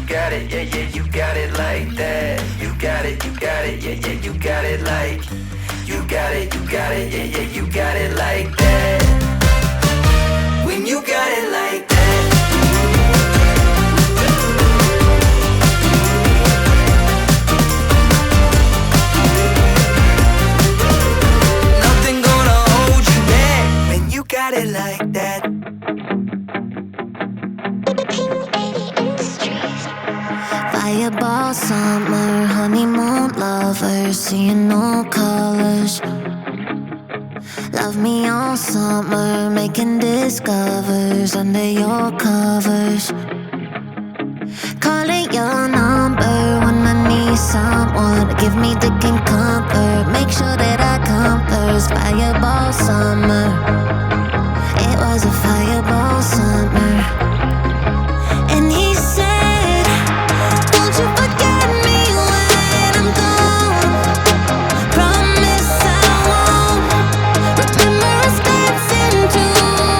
got it, yeah, yeah, you got it like that. You got it, yeah, yeah, you got it like. You got it, yeah, yeah, you got it like that. When you got it like that. Nothing gonna hold you back when you got it like that. Fireball summer, honeymoon lovers, seeing no colors. Love me all summer, making discovers under your covers. Calling your number when I need someone to give me dick and comfort. Make sure that I come first. Fireball summer, it was a fireball summer. And he said, don't you forget me when I'm gone. Promise I won't. Remember us dancing to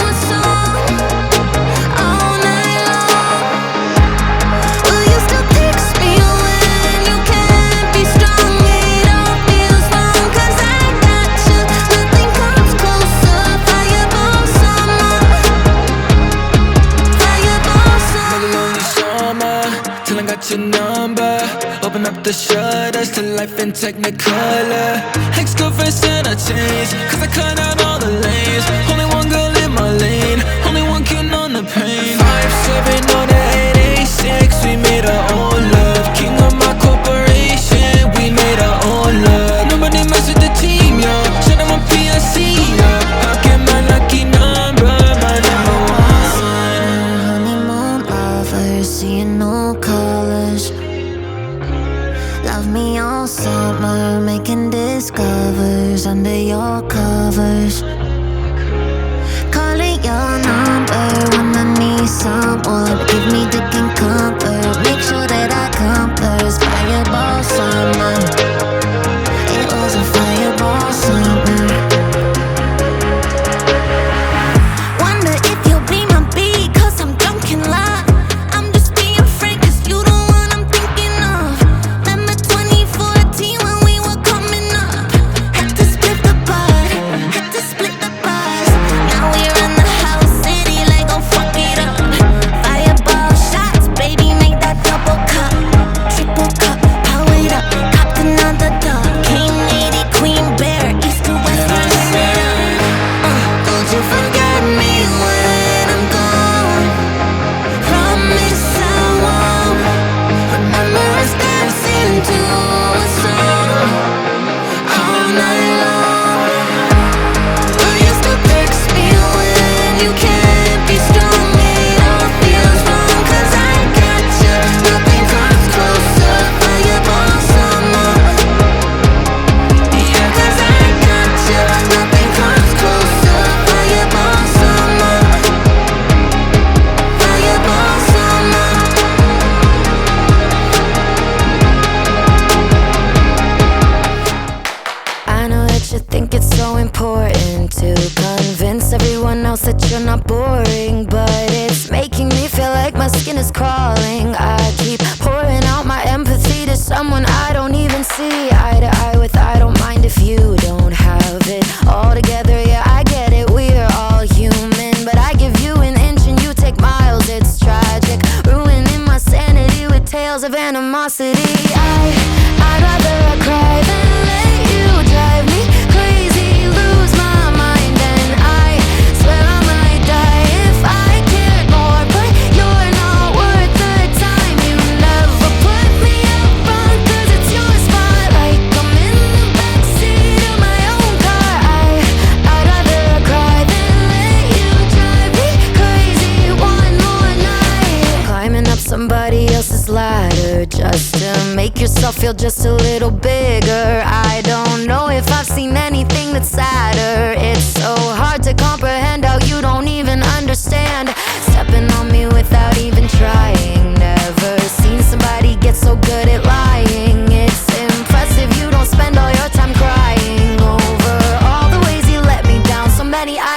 a song all night long. Will you still text me when you can't be strong? It all feels wrong, 'cause I got you. Nothing comes closer. Fireball summer. Fireball summer. Another lonely summer, till I got your number. Open up the shutters to life in Technicolor. Ex-girlfriend said I changed, 'cause I cut out all the lanes. Only one girl in my lane, only one kid on the pain. 5-7 on the 886, we made our own love. King of my corporation, we made our own love. Nobody mess with the team, yo. Shut up on PSC, yo. I get my lucky number, my number one. Honeymoon lovers, seeing no colors. Love me all summer, making discovers under your covers. Calling your number when I need someone to give me dick and comfort. Make sure that I come first. Fireball summer, it was a fireball summer. Wonder if you'll be my beat, 'cause I'm drunk and lie. I'm just being frank, 'cause you the one I'm thinking of. Remember 2014 when we were coming up? Had to split the bud, had to split the buzz. Now we're in the house city, like go fuck it up. Fireball shots, baby, make that double cup. Triple cup, power it up, copped another dub. King 80, Queen Bear, east to west, run straight up. Don't you forget me when I'm gone. Promise I won't. Remember us dancing to a song all night long. Will you still text me when you can't be strong? It all feels wrong, 'cause I got you. Nothing comes closer. Fireball summer. Yeah, 'cause I got you. Nothing comes closer. Fireball summer. Fireball summer. I know that you think it's so important to convince everyone else that you're not boring, but it's making me feel like my skin is crawling. I keep pouring out my empathy to someone I don't even see eye to eye with. I don't mind if you don't have it all together. Yeah, I get it, we're all human, but I give you an inch and you take miles. It's tragic, ruining my sanity with tales of animosity. I'd rather cry than let you drive me crazy, lose my mind, and I swear I might die if I cared more. But you're not worth the time. You never put me up front, 'cause it's your spotlight. I'm in the backseat of my own car. I'd rather cry than let you drive me crazy one more night. Climbing up somebody else's ladder just to make yourself feel just a little bigger. I don't know if I've seen anything that's sadder. It's so hard to comprehend how you don't even understand. Stepping on me without even trying.